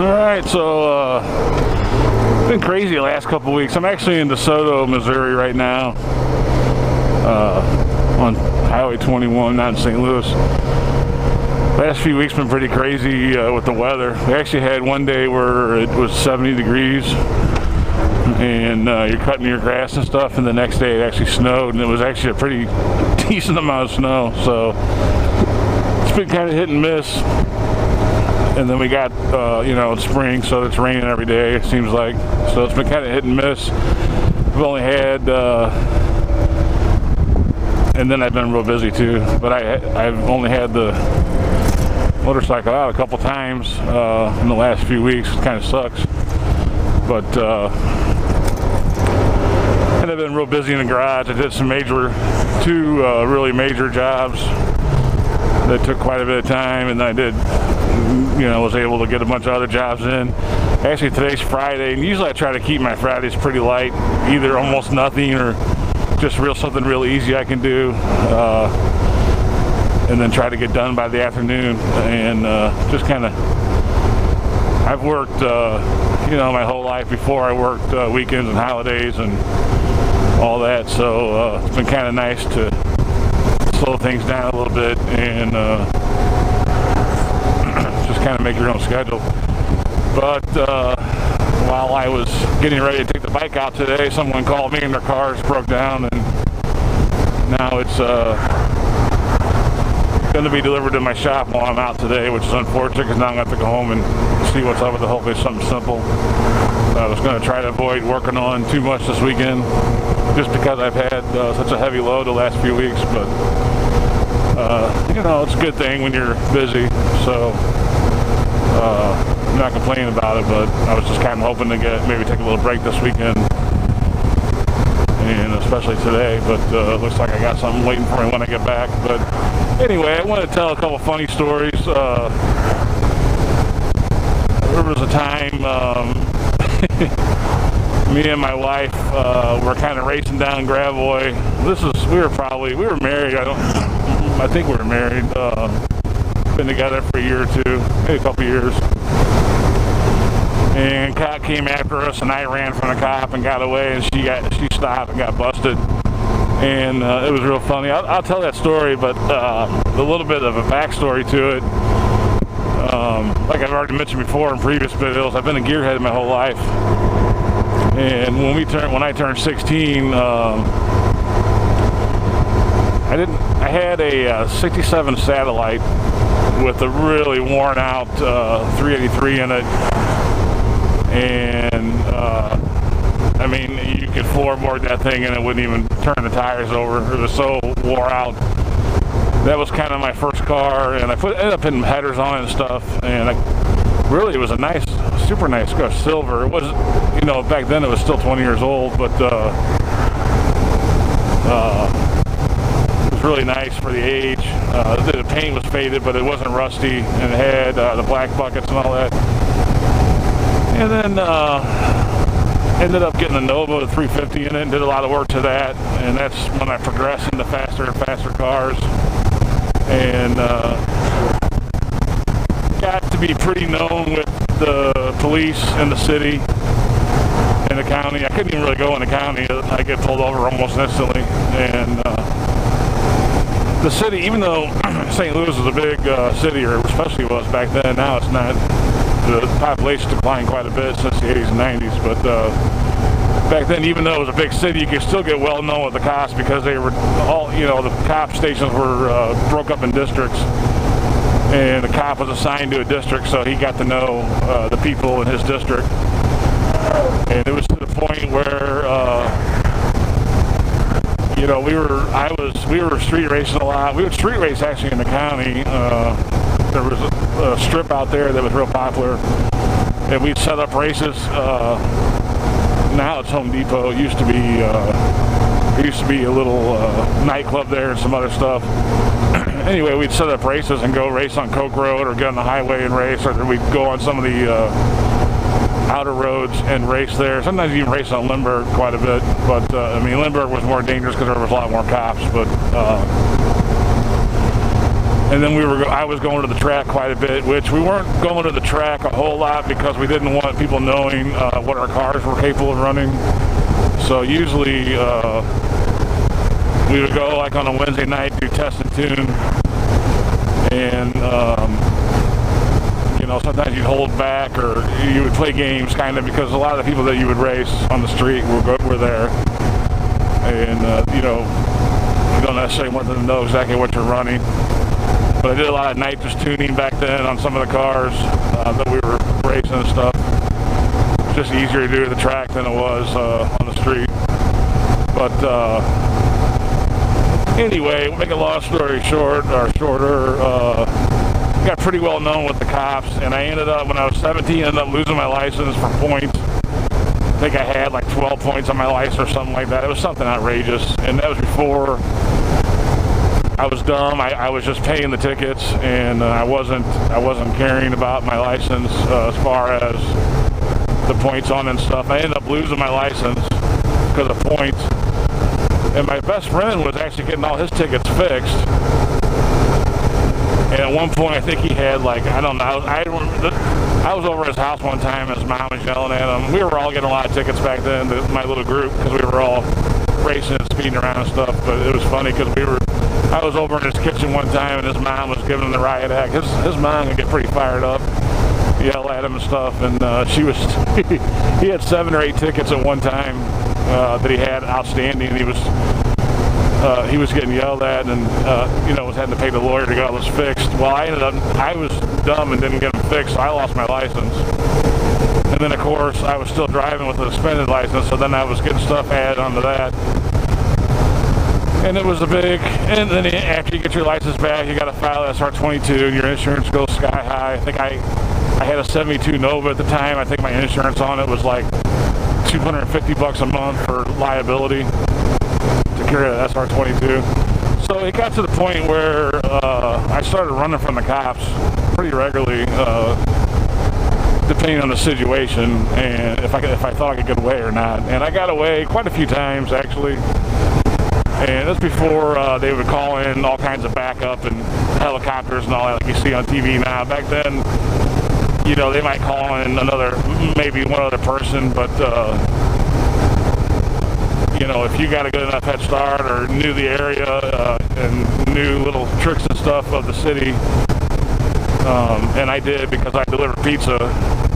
Alright, so it's been crazy the last couple weeks. I'm actually in DeSoto, Missouri right now, on Highway 21, not in St. Louis. Last few weeks been pretty crazy with the weather. We actually had one day where it was 70 degrees and you're cutting your grass and stuff, and the next day it actually snowed, and it was actually a pretty decent amount of snow. So it's been kind of hit and miss. And then we got, you know, spring, so it's raining every day, it seems like. So it's been kind of hit and miss. We've only had, and then I've been real busy too, but I've only had the motorcycle out a couple times in the last few weeks. It kind of sucks. But, and I've been real busy in the garage. I did two really major jobs that took quite a bit of time, and then I did, you know, was able to get a bunch of other jobs in. Actually, today's Friday, and usually I try to keep my Fridays pretty light, either almost nothing or just something real easy I can do, and then try to get done by the afternoon. And just kind of, I've worked, you know, my whole life before. I worked weekends and holidays and all that, so it's been kind of nice to slow things down a little bit and just kind of make your own schedule. But while I was getting ready to take the bike out today, someone called me and their cars broke down, and now it's going to be delivered to my shop while I'm out today, which is unfortunate because now I'm going to have to go home and see what's up with it. Hopefully it's something simple. I was going to try to avoid working on too much this weekend just because I've had such a heavy load the last few weeks, but you know, it's a good thing when you're busy, so I'm not complaining about it, but I was just kind of hoping to maybe take a little break this weekend, and especially today, but looks like I got something waiting for me when I get back. But anyway, I want to tell a couple funny stories. There was a time me and my wife were kind of racing down Gravois. We were married. I think we were married. Been together for a year or two, maybe a couple years. And cop came after us, and I ran from the cop and got away, and she stopped and got busted. And it was real funny. I'll tell that story, but a little bit of a backstory to it. Like I've already mentioned before in previous videos, I've been a gearhead my whole life. And when I turned 16, I had a 67 Satellite with a really worn out 383 in it, and I mean, you could floorboard that thing and it wouldn't even turn the tires over. It was so wore out. That was kind of my first car, and I ended up putting headers on it and stuff, and it was a nice, super nice car, silver. It was, you know, back then it was still 20 years old, but it was really nice for the age. The paint was faded, but it wasn't rusty, and it had the black buckets and all that. And then ended up getting a Nova, the 350 in it, and did a lot of work to that, and that's when I progressed into faster and faster cars, and got to be pretty known with the police in the city and the county. I couldn't even really go in the county. I get pulled over almost instantly. And the city, even though St. Louis is a big city, or especially was back then, now it's not. The population declined quite a bit since the 80s and 90s, but back then, even though it was a big city, you could still get well known with the cops because they were all, you know, the cop stations were broke up in districts, and the cop was assigned to a district, so he got to know the people in his district. And it was to the point where you know, we were street racing a lot. We would street race actually in the county. There was a strip out there that was real popular, and we'd set up races. Now it's Home Depot. It used to be there used to be a little nightclub there and some other stuff. Anyway, we'd set up races and go race on Coke Road or get on the highway and race, or we'd go on some of the outer roads and race there. Sometimes you even race on Lindbergh quite a bit, but I mean, Lindbergh was more dangerous because there was a lot more cops, but And then I was going to the track quite a bit, which we weren't going to the track a whole lot because we didn't want people knowing what our cars were capable of running. So usually we would go like on a Wednesday night, do test and tune, and you know, sometimes you'd hold back or you would play games kind of, because a lot of the people that you would race on the street were there, and you know, you don't necessarily want them to know exactly what you're running. But I did a lot of nitrous tuning back then on some of the cars that we were racing and stuff. It's just easier to do at the track than it was on the street. But anyway, make a long story short, or shorter, got pretty well known with the cops, and I ended up, when I was 17, ended up losing my license for points. I think I had like 12 points on my license or something like that. It was something outrageous, and that was before I was dumb. I was just paying the tickets, and I wasn't caring about my license as far as the points on and stuff. I ended up losing my license because of points, and my best friend was actually getting all his tickets fixed. And at one point, I think he had like, I don't know, I was over at his house one time and his mom was yelling at him. We were all getting a lot of tickets back then, my little group, because we were all racing and speeding around and stuff. But it was funny because I was over in his kitchen one time and his mom was giving him the riot act. His mom would get pretty fired up, yell at him and stuff, and he had 7 or 8 tickets at one time that he had outstanding. He was getting yelled at, and you know, was having to pay the lawyer to get all this fixed. Well, I was dumb and didn't get them fixed, so I lost my license. And then of course I was still driving with a suspended license, so then I was getting stuff added onto that. And it was and then after you get your license back, you got to file SR22, and your insurance goes sky high. I think I had a 72 Nova at the time. I think my insurance on it was like $250 a month for liability to carry an SR22. So it got to the point where I started running from the cops pretty regularly, depending on the situation, and if I thought I could get away or not. And I got away quite a few times, actually. And that's before they would call in all kinds of backup and helicopters and all that, like you see on TV now. Back then, you know, they might call in maybe one other person, but you know, if you got a good enough head start or knew the area and knew little tricks and stuff of the city, and I did, because I delivered pizza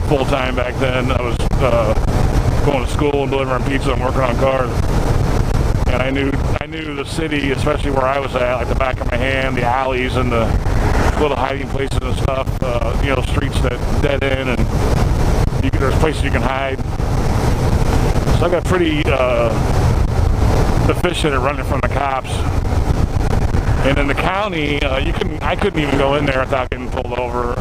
full time back then. I was going to school and delivering pizza and working on cars. And I knew the city, especially where I was at, like the back of my hand, the alleys and the little hiding places and stuff, you know, streets that dead end, and there's places you can hide. So I got pretty efficient at running from the cops. And in the county, I couldn't even go in there without getting pulled over.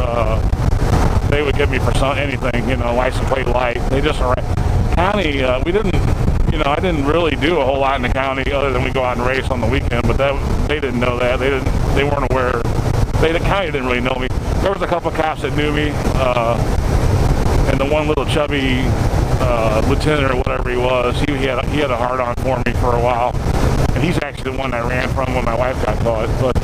They would get me for anything, you know, license plate light. They just county. We didn't. You know, I didn't really do a whole lot in the county other than we go out and race on the weekend, but they didn't know that. They weren't aware. The county didn't really know me. There was a couple of cops that knew me, and the one little chubby lieutenant or whatever he was, he had a hard on for me for a while, and he's actually the one I ran from when my wife got caught. But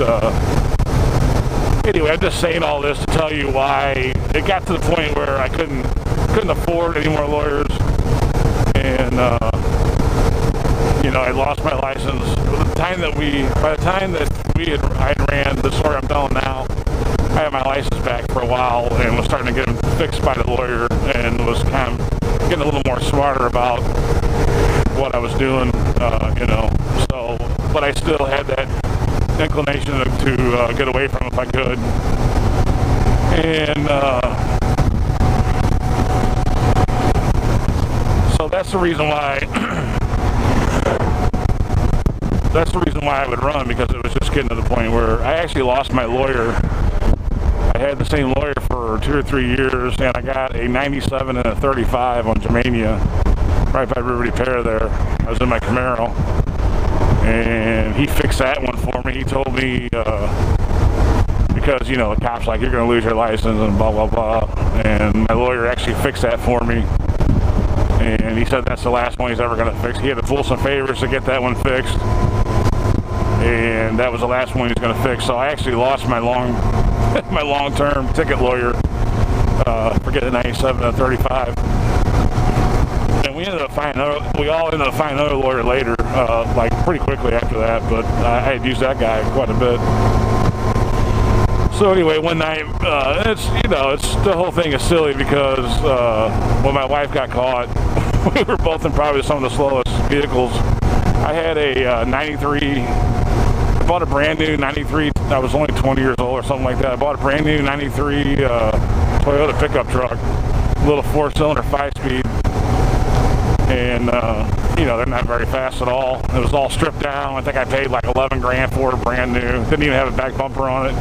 anyway, I'm just saying all this to tell you why it got to the point where I couldn't afford any more lawyers, and you know, I lost my license. By the time that I ran the story I'm telling now, I had my license back for a while and was starting to get them fixed by the lawyer, and was kind of getting a little more smarter about what I was doing, you know. So, but I still had that inclination to get away from it if I could. And so that's the reason why. That's the reason why I would run, because it was just getting to the point where I actually lost my lawyer. I had the same lawyer for 2 or 3 years, and I got a 97 and a 35 on Germania, right by River Repair there. I was in my Camaro, and he fixed that one for me. He told me, because, you know, the cop's like, you're going to lose your license and blah, blah, blah. And my lawyer actually fixed that for me. And he said that's the last one he's ever going to fix. He had to pull some favors to get that one fixed. and that was the last one he was going to fix. So I actually lost my long-term ticket lawyer, forget the 97 and 35. And we all ended up finding another lawyer later, like pretty quickly after that, but I had used that guy quite a bit. So anyway, one night, it's the whole thing is silly because when my wife got caught, we were both in probably some of the slowest vehicles. I had a 93, I bought a brand new 93, I was only 20 years old or something like that. I bought a brand new 93 Toyota pickup truck, little 4-cylinder 5-speed. And, they're not very fast at all. It was all stripped down. I think I paid like 11 grand for it, brand new. Didn't even have a back bumper on it.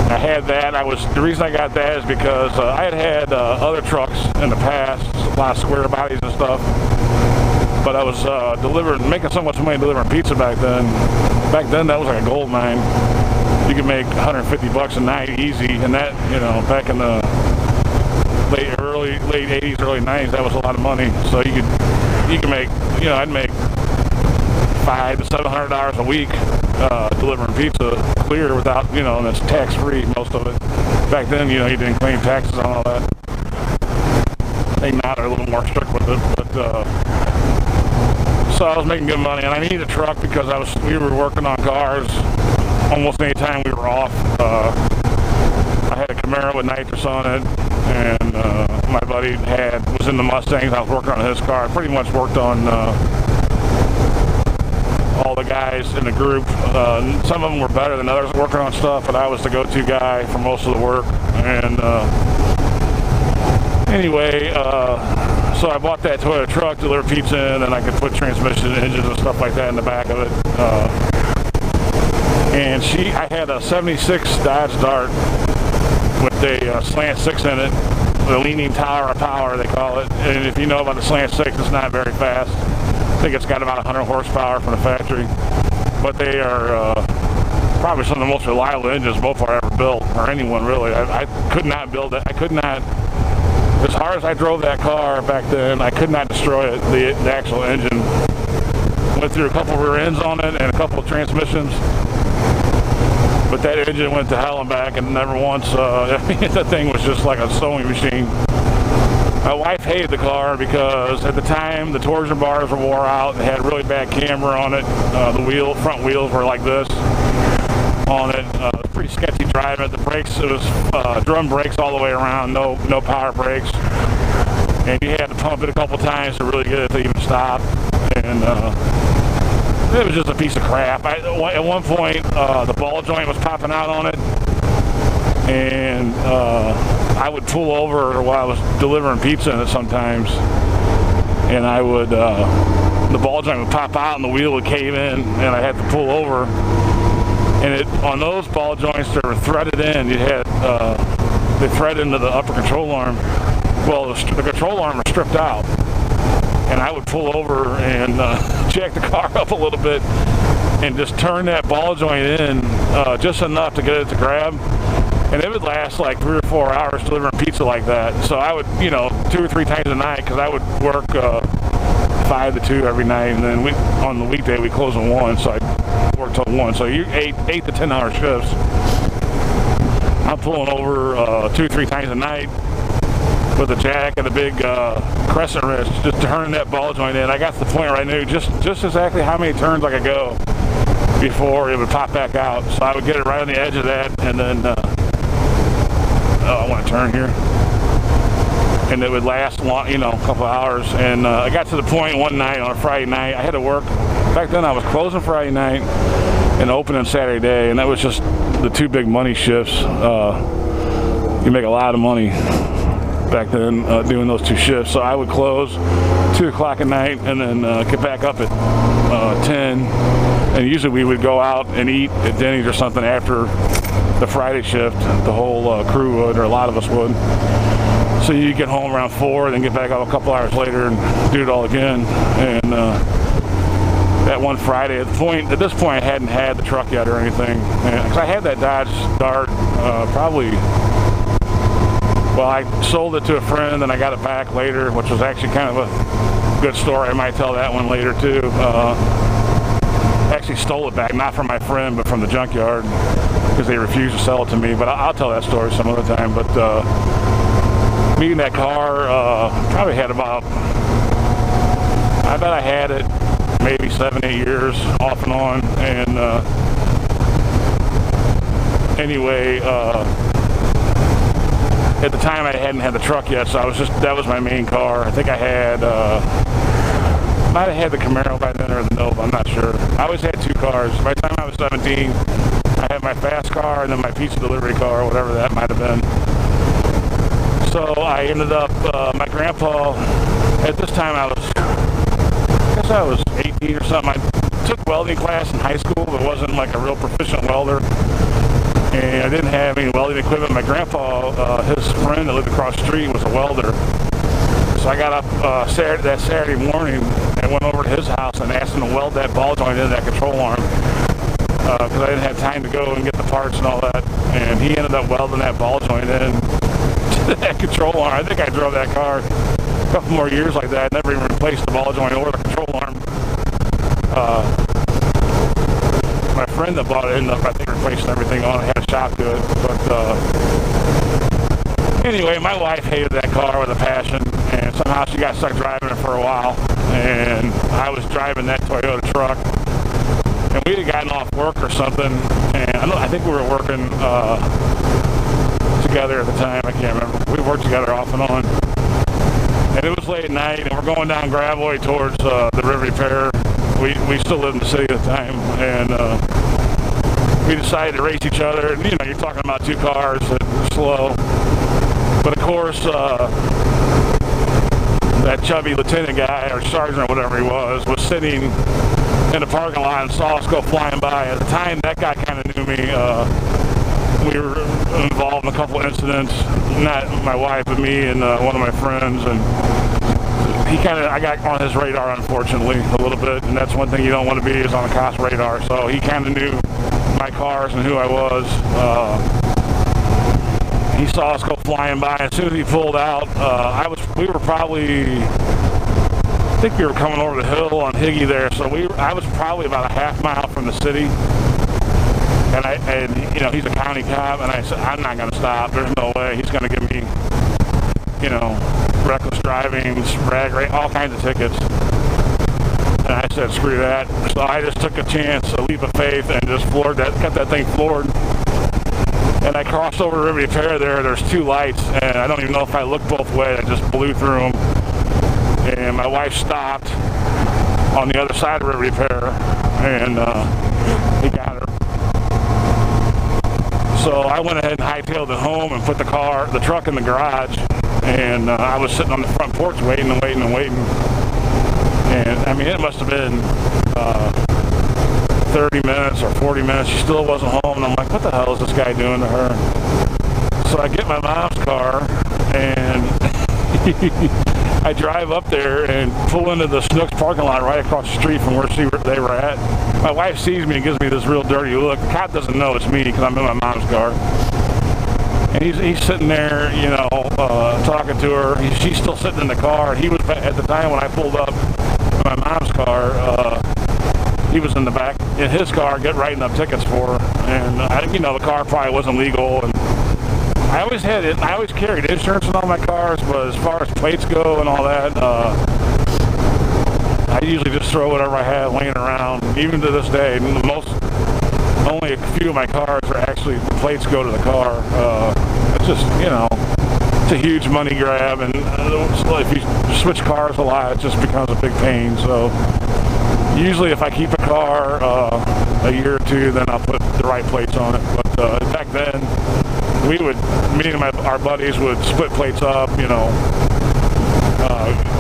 I had that. The reason I got that is because I had other trucks in the past, a lot of square bodies and stuff. But I was making so much money delivering pizza back then. Back then, that was like a gold mine. You could make $150 a night easy, and that, back in the late 80s, early 90s, that was a lot of money. So you could make, I'd make $500 to $700 a week delivering pizza clear without, and it's tax-free, most of it. Back then, you didn't claim taxes on all that. They now are a little more strict with it, but so I was making good money, and I needed a truck because we were working on cars almost any time we were off. I had a Camaro with nitrous on it, and my buddy was in the Mustangs. I was working on his car. I pretty much worked on all the guys in the group. Some of them were better than others working on stuff, but I was the go-to guy for most of the work. And anyway, so I bought that Toyota truck, delivered pizza in, and I could put transmission engines and stuff like that in the back of it. And I had a 76 Dodge Dart with a slant 6 in it, the leaning tower of power, they call it. And if you know about the slant 6, it's not very fast. I think it's got about 100 horsepower from the factory. But they are probably some of the most reliable engines Mopar ever built, or anyone really. I could not build it. I could not, as hard as I drove that car back then, I could not destroy it, the actual engine. Went through a couple rear ends on it and a couple of transmissions. But that engine went to hell and back, and never once, that thing was just like a sewing machine. My wife hated the car because at the time the torsion bars were wore out. It had a really bad camber on it. The front wheels were like this on it. Pretty sketchy driving. The brakes, it was drum brakes all the way around, no power brakes. And you had to pump it a couple times to really get it to even stop. And it was just a piece of crap. At one point, the ball joint was popping out on it, and I would pull over while I was delivering pizza in it sometimes, and the ball joint would pop out and the wheel would cave in, and I had to pull over. And on those ball joints that were threaded in, they thread into the upper control arm. Well, the control arm was stripped out. And I would pull over and jack the car up a little bit and just turn that ball joint in just enough to get it to grab. And it would last like 3 or 4 hours delivering pizza like that. So I would, 2 or 3 times a night, because I would work 5 to 2 every night. And then on the weekday, we close at 1, so I'd work till 1. So you 8 to 10 hour shifts. I'm pulling over 2 or 3 times a night with a jack and a big crescent wrench, just turning that ball joint in. I got to the point where I knew just exactly how many turns I could go before it would pop back out. So I would get it right on the edge of that, and then I want to turn here, and it would last long, a couple of hours. And I got to the point one night on a Friday night, I had to work. Back then I was closing Friday night and opening Saturday day, and that was just the 2 big money shifts. You make a lot of money back then doing those 2 shifts. So I would close 2 o'clock at night and then get back up at 10. And usually we would go out and eat at Denny's or something after the Friday shift. The whole crew would, or a lot of us would. So you get home around 4, then get back up a couple hours later and do it all again. And that one Friday, at this point I hadn't had the truck yet or anything. Because I had that Dodge Dart probably. Well, I sold it to a friend, and I got it back later, which was actually kind of a good story. I might tell that one later too. actually stole it back, not from my friend, but from the junkyard, because they refused to sell it to me. But I'll tell that story some other time. But me and that car probably had about, I bet I had it maybe 7-8 years off and on. And anyway, at the time I hadn't had the truck yet, so that was my main car. I think I had, might have had the Camaro by then or the Nova, I'm not sure. I always had two cars. By the time I was 17, I had my fast car and then my pizza delivery car, whatever that might have been. So I ended up, my grandpa, at this time I guess I was 18 or something. I took welding class in high school, but wasn't like a real proficient welder. And I didn't have any welding equipment. My grandpa, his friend that lived across the street was a welder. So I got up that Saturday morning and went over to his house and asked him to weld that ball joint into that control arm. Because I didn't have time to go and get the parts and all that. And he ended up welding that ball joint in to that control arm. I think I drove that car a couple more years like that. I never even replaced the ball joint or the control arm. My friend that bought it ended up, I think, replacing everything on it. Had a shop to it. But anyway, my wife hated that car with a passion, and somehow she got stuck driving it for a while. And I was driving that Toyota truck, and we had gotten off work or something, and I think we were working together at the time. I can't remember. We worked together off and on. And it was late at night, and we're going down Gravois towards the River Repair. We still lived in the city at the time, and we decided to race each other. And, you know, you're talking about two cars that were slow. But of course, that chubby lieutenant guy, or sergeant or whatever he was sitting in the parking lot and saw us go flying by. At the time, that guy kind of knew me. We were involved in a couple incidents, not my wife, but me and one of my friends, and I got on his radar, unfortunately, a little bit, and that's one thing you don't want to be, is on a cop's radar. So he kind of knew my cars and who I was. He saw us go flying by. As soon as he pulled out, we were probably, I think we were coming over the hill on Higgy there, so I was probably about a half mile from the city. And you know, he's a county cop, and I said, I'm not going to stop. There's no way. He's going to give me, you know, reckless driving, drag rate, all kinds of tickets. And I said, screw that. So I just took a chance, a leap of faith, and just got that thing floored. And I crossed over River Repair there. There's two lights, and I don't even know if I looked both ways. I just blew through them. And my wife stopped on the other side of River Repair, and he got her. So I went ahead and hightailed it home and put the truck in the garage. And I was sitting on the front porch waiting. And I mean, it must have been 30 minutes or 40 minutes. She still wasn't home. And I'm like, what the hell is this guy doing to her? So I get my mom's car and I drive up there and pull into the Snooks parking lot right across the street from where they were at. My wife sees me and gives me this real dirty look. The cop doesn't know it's me because I'm in my mom's car. And he's sitting there, you know, talking to her. She's still sitting in the car. He was, at the time when I pulled up in my mom's car, he was in the back in his car writing up tickets for her. And, you know, the car probably wasn't legal. And I always carried insurance in all my cars, but as far as plates go and all that, I usually just throw whatever I have laying around. Even to this day, only a few of my cars are actually, the plates go to the car. It's just, you know, it's a huge money grab, and if you switch cars a lot, it just becomes a big pain. So usually if I keep a car a year or two, then I'll put the right plates on it. But back then, me and our buddies would split plates up, you know.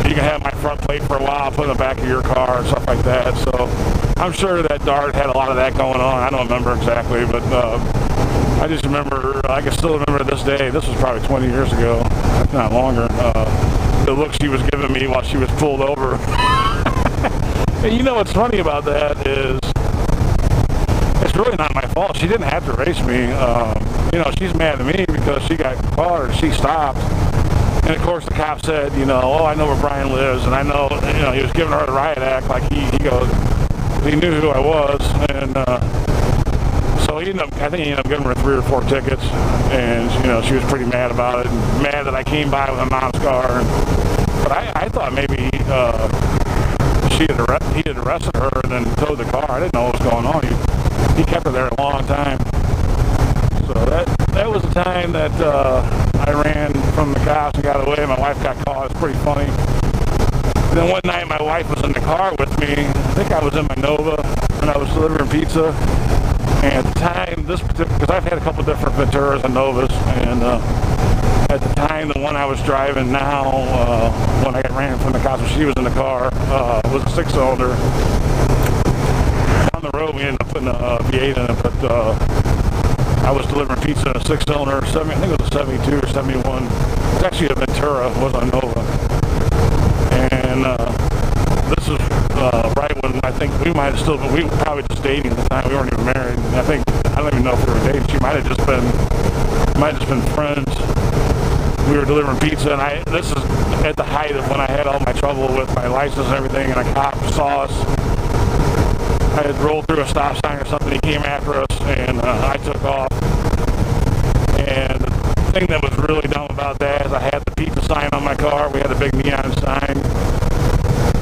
You can have my front plate for a while, put it in the back of your car and stuff like that. So I'm sure that Dart had a lot of that going on. I don't remember exactly, but I just remember, I can still remember this day. This was probably 20 years ago, if not longer. The look she was giving me while she was pulled over. And you know what's funny about that is, it's really not my fault. She didn't have to race me. You know, she's mad at me because she got caught or she stopped. And of course the cop said, you know, oh, I know where Brian lives, and I know, you know, he was giving her the riot act. Like he goes, He knew who I was, and so I think he ended up giving her 3 or 4 tickets, and she was pretty mad about it, and mad that I came by with my mom's car. But I thought maybe he had arrested her and then towed the car. I didn't know what was going on. He kept her there a long time. So that was the time that I ran from the cops and got away. My wife got caught. It was pretty funny. Then one night my wife was in the car with me. I think I was in my Nova, and I was delivering pizza. And at the time, because I've had a couple different Venturas and Novas, and at the time, the one I was driving now, when I got ran from the cops, when she was in the car, was a 6-cylinder. Down the road, we ended up putting a V8 in it, but I was delivering pizza in a 6-cylinder, I think it was a 72 or 71. It's actually a Ventura, it wasn't a Nova. And this is right when I think we might have still been, we were probably just dating at the time. We weren't even married. I don't even know if we were dating. She might have just been friends. We were delivering pizza, and this is at the height of when I had all my trouble with my license and everything, and a cop saw us. I had rolled through a stop sign or something. He came after us, and I took off. And the thing that was really dumb about that is I had the pizza sign on my car. We had a big neon sign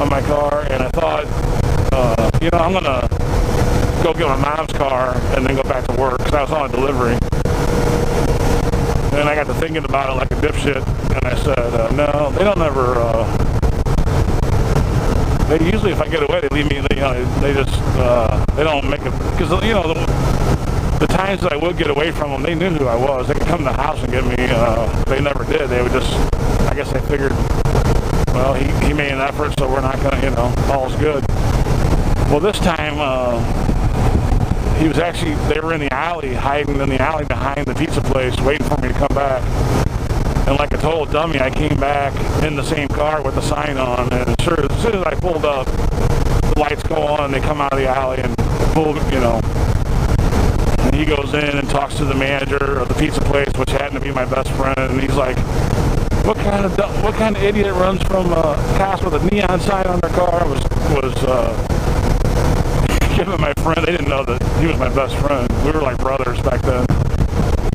on my car, and I thought, I'm going to go get my mom's car and then go back to work, because I was on a delivery. And I got to thinking about it like a dipshit, and I said, no, they don't ever, they usually, if I get away, they leave me, they just, they don't make it, because, the times that I would get away from them, they knew who I was. They could come to the house and get me, they never did. They would just, I guess they figured, well, he made an effort, so we're not going to, all's good. Well, this time, they were in the alley, hiding in the alley behind the pizza place, waiting for me to come back. And like a total dummy, I came back in the same car with the sign on, and as soon as I pulled up, the lights go on, they come out of the alley and pull, and he goes in and talks to the manager of the pizza place, which happened to be my best friend, and he's like, what kind of idiot runs from a cops with a neon sign on their car? Was giving my friend, they didn't know that he was my best friend. We were like brothers back then.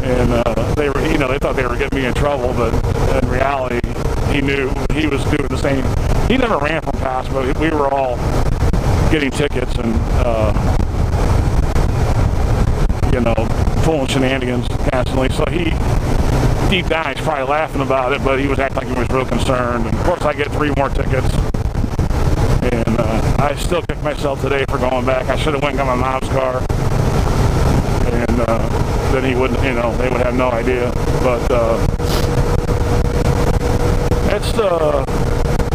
And they were, they thought they were getting me in trouble, but in reality, he knew he was doing the same. He never ran from cops, but we were all getting tickets and, pulling shenanigans constantly. So deep down, he's probably laughing about it, but he was acting like he was real concerned. And of course, I get 3 more tickets. And I still kick myself today for going back. I should have went and got my mom's car. And then he wouldn't, they would have no idea. But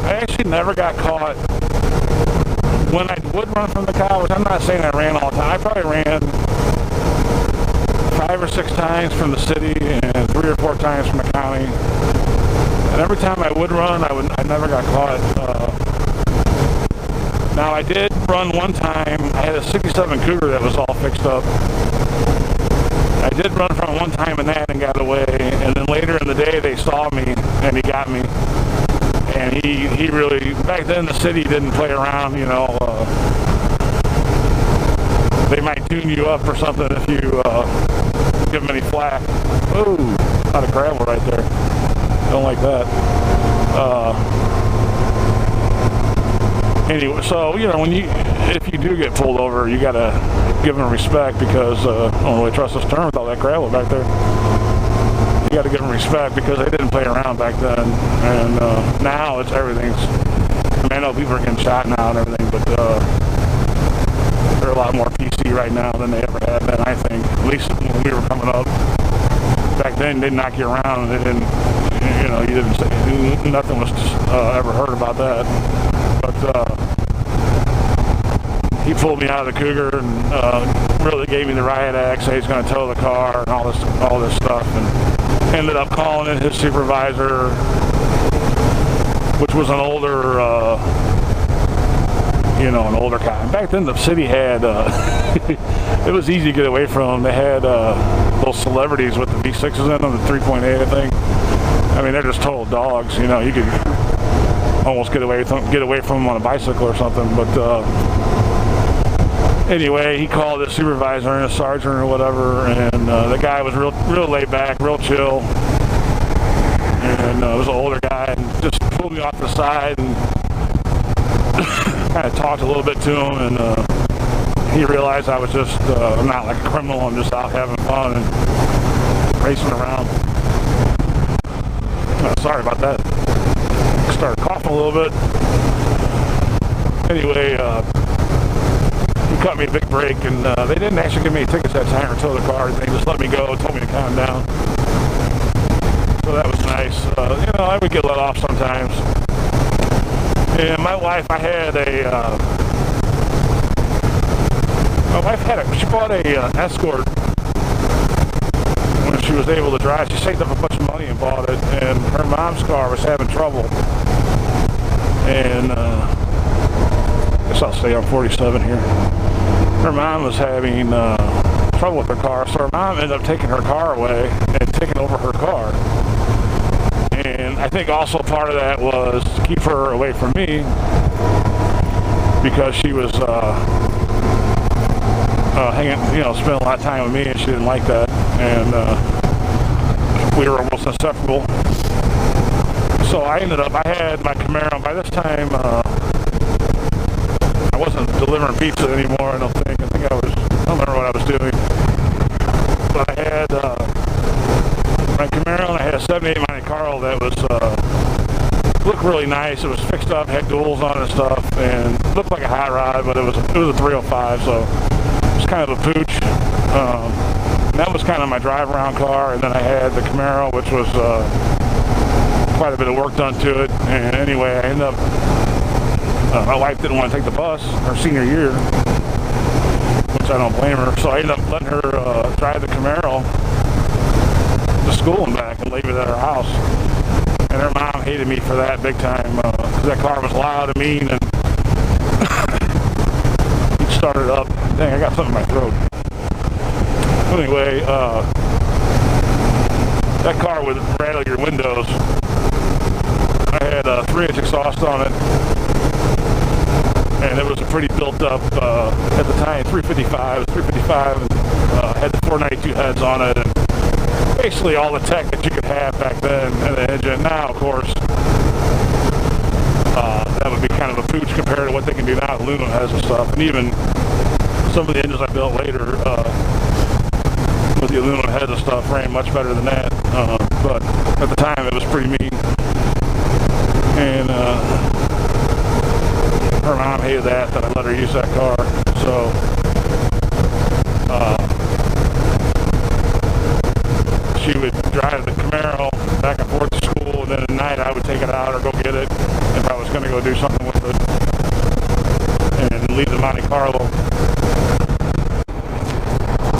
I actually never got caught. When I would run from the cops, I'm not saying I ran all the time. I probably ran 5 or 6 times from the city and 3 or 4 times from the county. And every time I would run, I never got caught. Now, I did run one time. I had a 67 Cougar that was all fixed up. I did run from one time in that and got away. And then later in the day, they saw me and he got me. And he really, back then the city didn't play around, they might tune you up or something if you give them any flack. Ooh, a lot of gravel right there. Don't like that. Anyway, so, if you do get pulled over, you gotta give them respect because, I don't really trust this term with all that gravel back there. You gotta give them respect because they didn't play around back then. And, now it's everything's, I know people are getting shot now and everything, but, they're a lot more PC right now than they ever had been, I think. At least when we were coming up. Back then, they'd knock you around and they didn't, you didn't say, nothing was ever heard about that. But he pulled me out of the Cougar and really gave me the riot act, said he's going to tow the car and all this stuff, and ended up calling in his supervisor, which was an older, an older cop. Back then, the city had, it was easy to get away from them. They had those celebrities with the V6s in them, the 3.8, I think. I mean, they're just total dogs. You could almost get away from them on a bicycle or something. But Anyway, he called his supervisor and a sergeant or whatever, and the guy was real laid back, real chill, and was an older guy, and just pulled me off the side and kind of talked a little bit to him, and he realized I was just not like a criminal. I'm just out having fun and racing around. Sorry about that. Started coughing a little bit. Anyway, he cut me a big break, and they didn't actually give me tickets that time or tow the car. They just let me go, told me to calm down. So that was nice. I would get let off sometimes. And my wife, she bought a Escort when she was able to drive. She saved up a bunch of money and bought it, and her mom's car was having trouble. And I guess I'll stay on 47 here. Her mom was having trouble with her car, so her mom ended up taking her car away and taking over her car. And I think also part of that was to keep her away from me, because she was spending a lot of time with me, and she didn't like that. And we were almost inseparable. So I had my Camaro. By this time, I wasn't delivering pizza anymore, I don't think. I don't remember what I was doing. But I had my Camaro, and I had a 78 Monte Carlo that was looked really nice. It was fixed up, had duals on it and stuff, and looked like a hot rod, but it was a 305, so it was kind of a pooch. That was kind of my drive around car, and then I had the Camaro, which was quite a bit of work done to it. And anyway, I ended up, my wife didn't want to take the bus her senior year, which I don't blame her, so I ended up letting her drive the Camaro to school and back and leave it at her house. And her mom hated me for that big time, because that car was loud and mean, and it started up. Dang, I got something in my throat. Anyway, that car would rattle your windows. I had a 3-inch exhaust on it, and it was a pretty built up, at the time, 355, and had the 492 heads on it, and basically all the tech that you could have back then in the engine. Now, of course, that would be kind of a pooch compared to what they can do now with aluminum heads and stuff, and even some of the engines I built later, with the aluminum heads and stuff, ran much better than that, but at the time it was pretty mean. And her mom hated that I let her use that car, so she would drive the Camaro back and forth to school, and then at night I would take it out or go get it if I was going to go do something with it, and leave the Monte Carlo.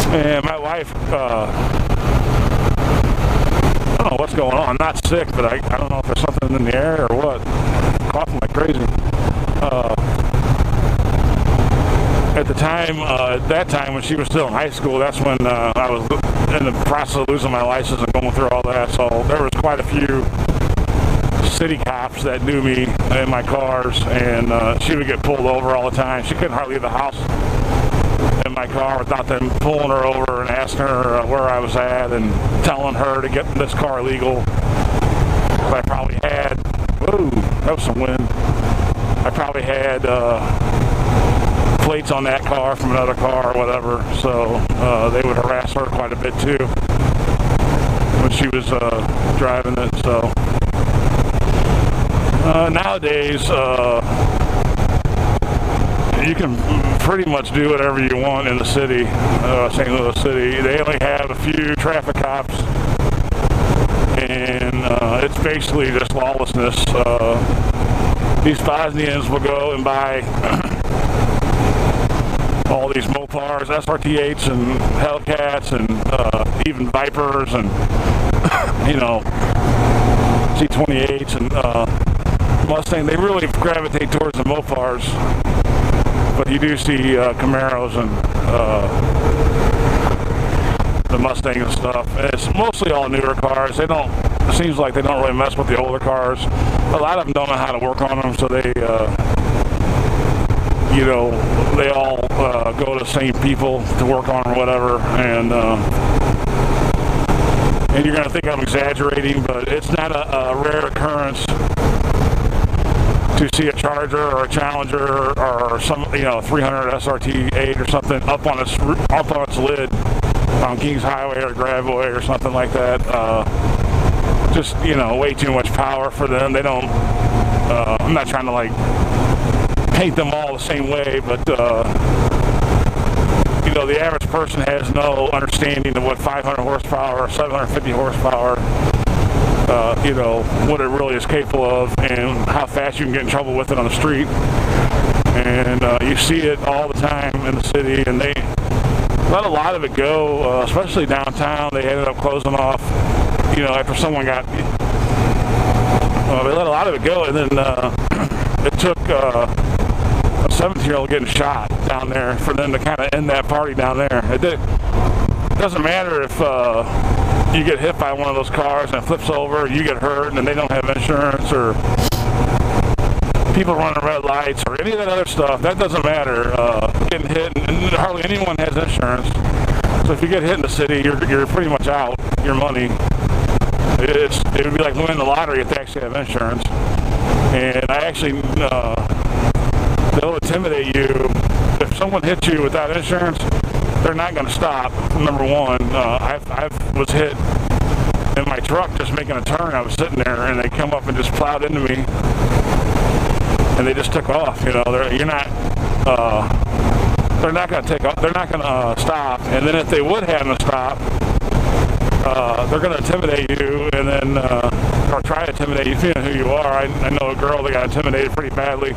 And my wife, I don't know what's going on. I'm not sick, but I don't know if there's something in the air or what. I'm coughing like crazy. At that time when she was still in high school, that's when I was in the process of losing my license and going through all that. So there was quite a few city cops that knew me in my cars, and she would get pulled over all the time. She couldn't hardly leave the house in my car without them pulling her over and asking her where I was at and telling her to get this car legal. I probably had, whoa, that was some wind. I probably had plates on that car from another car or whatever, so they would harass her quite a bit too when she was driving it. So nowadays, you can pretty much do whatever you want in the city, St. Louis City. They only have a few traffic cops, and it's basically just lawlessness. These Bosnians will go and buy all these Mopars, SRT8s, and Hellcats, and even Vipers, and C28s, and Mustang. They really gravitate towards the Mopars. But you do see Camaros and the Mustang and stuff. And it's mostly all newer cars. It seems like they don't really mess with the older cars. A lot of them don't know how to work on them, so they all go to the same people to work on or whatever, and you're going to think I'm exaggerating, but it's not a rare occurrence to see a Charger or a Challenger or some 300 SRT8 or something up on its lid on Kings Highway or Gravois or something like that. Just way too much power for them. They don't. I'm not trying to like paint them all the same way, but the average person has no understanding of what 500 horsepower or 750 horsepower, what it really is capable of, and how fast you can get in trouble with it on the street. And you see it all the time in the city, and they let a lot of it go, especially downtown. They ended up closing off, after someone got, they let a lot of it go, and then it took a 17-year-old getting shot down there for them to kind of end that party down there. It doesn't matter if you get hit by one of those cars and it flips over, you get hurt, and they don't have insurance, or people running red lights, or any of that other stuff. That doesn't matter. Getting hit, and hardly anyone has insurance. So if you get hit in the city, you're pretty much out your money. It would be like winning the lottery if they actually have insurance. And I actually, they'll intimidate you. If someone hits you without insurance, they're not going to stop. Number one, I was hit in my truck just making a turn. I was sitting there, and they come up and just plowed into me, and they just took off. They're not going to take off. They're not going to stop. And then if they would have them stop, they're going to intimidate you, and then or try to intimidate you, depending on who you are. I know a girl that got intimidated pretty badly.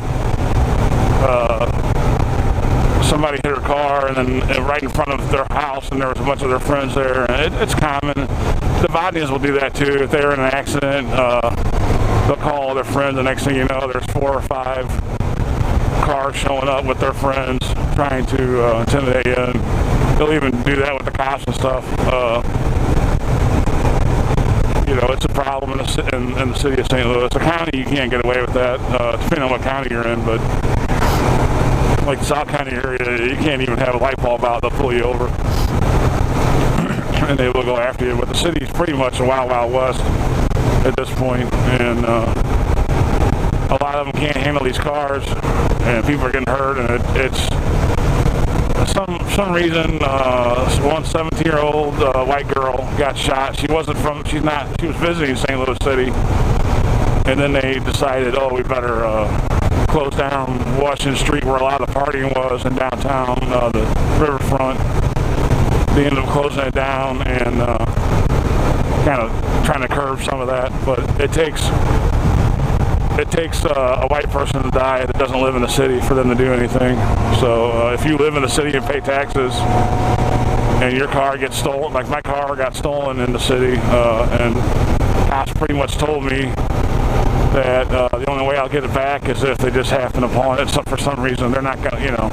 Somebody hit her car, and then right in front of their house, and there was a bunch of their friends there. And it's common. The Botnians will do that too. If they're in an accident, they'll call all their friends. The next thing you know, there's 4 or 5 cars showing up with their friends trying to intimidate you. And they'll even do that with the cops and stuff. It's a problem in the city of St. Louis. The county, you can't get away with that, depending on what county you're in, but like the South County area, you can't even have a light bulb out, they'll pull you over. And they will go after you. But the city's pretty much a wild, wild west at this point, and a lot of them can't handle these cars, and people are getting hurt, and it's some reason, one 17-year-old white girl got shot. She was visiting St. Louis City, and then they decided, we better close down Washington Street, where a lot of the partying was in downtown, the riverfront. They ended up closing it down and kind of trying to curb some of that, but it takes a white person to die that doesn't live in the city for them to do anything. So if you live in the city and pay taxes, and your car gets stolen, like my car got stolen in the city, and cops pretty much told me that the only way I'll get it back is if they just happen upon it. So for some reason, they're not going to,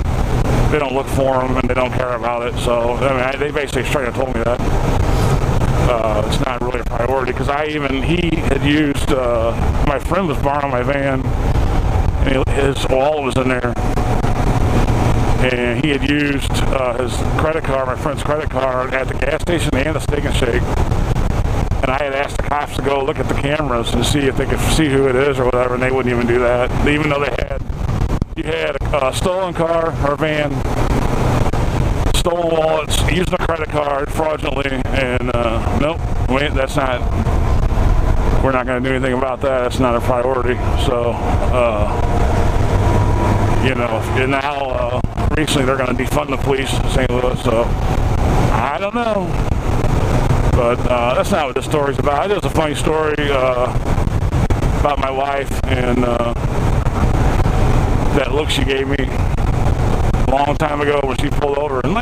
they don't look for them and they don't care about it. So they basically straight up told me that. It's not really a priority, because he had used, my friend was borrowing my van, and his wallet was in there, and he had used his credit card, my friend's credit card, at the gas station and the Steak and Shake. And I had asked the cops to go look at the cameras and see if they could see who it is or whatever, and they wouldn't even do that. Even though you had a stolen car or van, stolen wallets, using a credit card fraudulently, and nope, we're not going to do anything about that. It's not a priority. So, and now recently they're going to defund the police in St. Louis. So I don't know, but that's not what this story's about. It is a funny story about my wife and that look she gave me a long time ago when she pulled over. And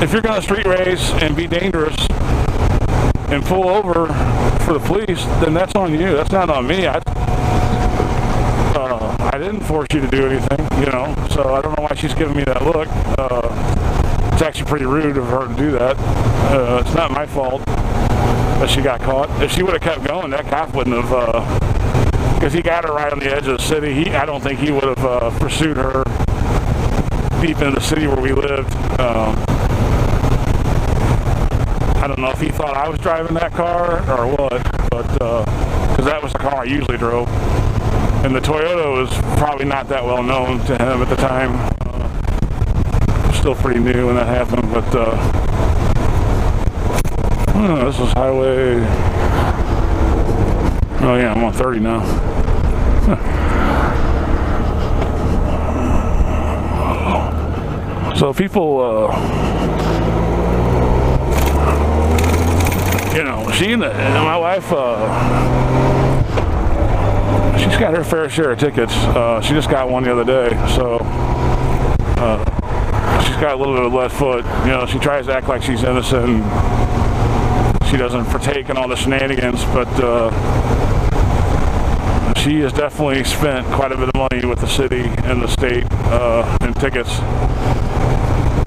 if you're going to street race and be dangerous and pull over for the police, then that's on you. That's not on me. I didn't force you to do anything, so I don't know why she's giving me that look. It's actually pretty rude of her to do that. It's not my fault that she got caught. If she would have kept going, that cop wouldn't have, because he got her right on the edge of the city. I don't think he would have pursued her, deep into the city where we lived. I don't know if he thought I was driving that car or what, but because that was the car I usually drove. And the Toyota was probably not that well known to him at the time. Still pretty new when that happened, but this is highway. Oh yeah, I'm on 30 now. So people, she and my wife, she's got her fair share of tickets. She just got one the other day, so she's got a little bit of left foot. She tries to act like she's innocent and she doesn't partake in all the shenanigans, but she has definitely spent quite a bit of money with the city and the state in tickets.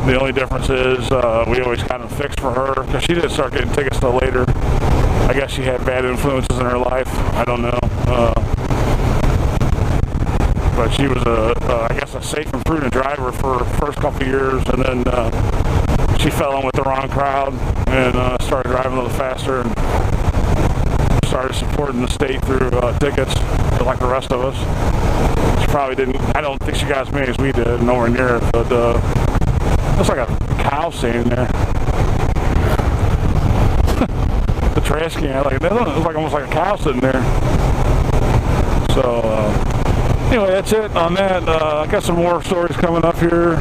The only difference is we always got them fixed for her, because she didn't start getting tickets till later. I guess she had bad influences in her life. I don't know. But she was I guess a safe and prudent driver for the first couple of years, and then she fell in with the wrong crowd and started driving a little faster and started supporting the state through tickets, like the rest of us. She probably didn't. I don't think she got as many as we did, nowhere near it. But looks like a cow standing there. The trash can, it was like almost like a cow sitting there. So anyway, that's it on that. I got some more stories coming up here.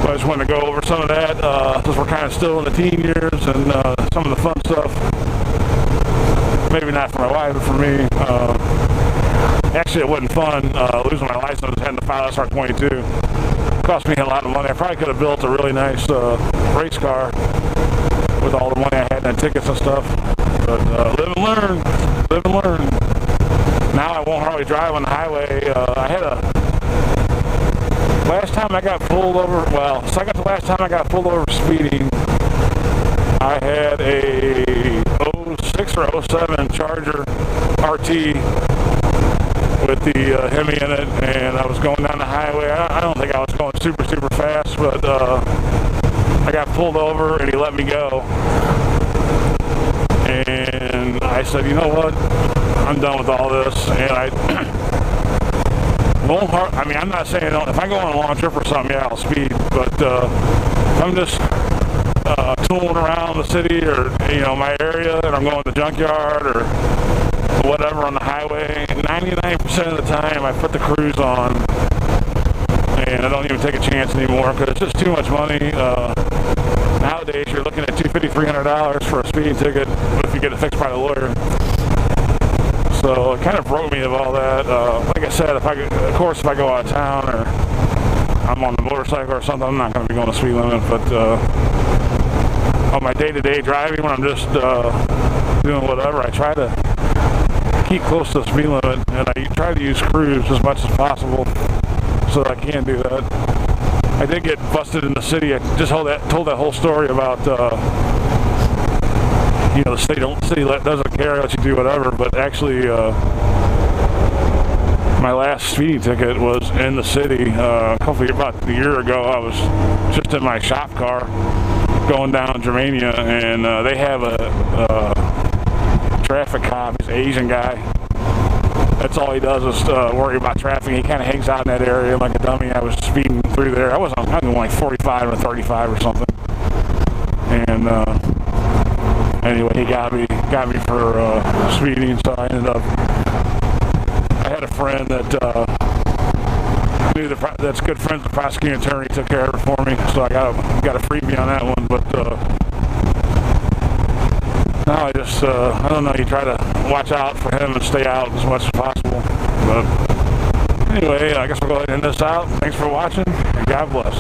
I just wanted to go over some of that since we're kind of still in the teen years, and some of the fun stuff. Maybe not for my wife, but for me. Actually, it wasn't fun losing my license, having to file SR22. It cost me a lot of money. I probably could have built a really nice race car with all the money I had and tickets and stuff. But live and learn. Live and learn. Now I won't hardly drive on the highway. Last time I got pulled over, second to last time I got pulled over speeding, I had a 06 or 07 Charger RT with the Hemi in it, and I was going down the highway. I don't think I was going super fast, but I got pulled over and he let me go. And I said, you know what? I'm done with all this. And I'm not saying if I go on a long trip or something, yeah, I'll speed. But if I'm just tooling around the city or my area, and I'm going to the junkyard or whatever on the highway, 99% of the time I put the cruise on, and I don't even take a chance anymore because it's just too much money. Nowadays, you're looking at $250, $300 for a speeding ticket if you get it fixed by the lawyer. So it kind of broke me of all that. Like I said, if I go out of town or I'm on the motorcycle or something, I'm not going to be going the speed limit. But on my day-to-day driving, when I'm just doing whatever, I try to keep close to the speed limit, and I try to use cruise as much as possible so that I can do that. I did get busted in the city. I just told that whole story about the city doesn't care, let you do whatever, but actually my last speeding ticket was in the city about a year ago. I was just in my shop car going down Germania, and they have a traffic cop. He's an Asian guy. That's all he does is worry about traffic. He kind of hangs out in that area like a dummy. I was speeding through there. I was going like 45 or 35 or something. And anyway, he got me for speeding. So I ended up. I had a friend that that's good friends with the prosecuting attorney. Took care of it for me. So I got a freebie on that one. But now I just I don't know. You try to watch out for him and stay out as much as possible. But anyway, I guess we'll go ahead and end this out. Thanks for watching, and God bless.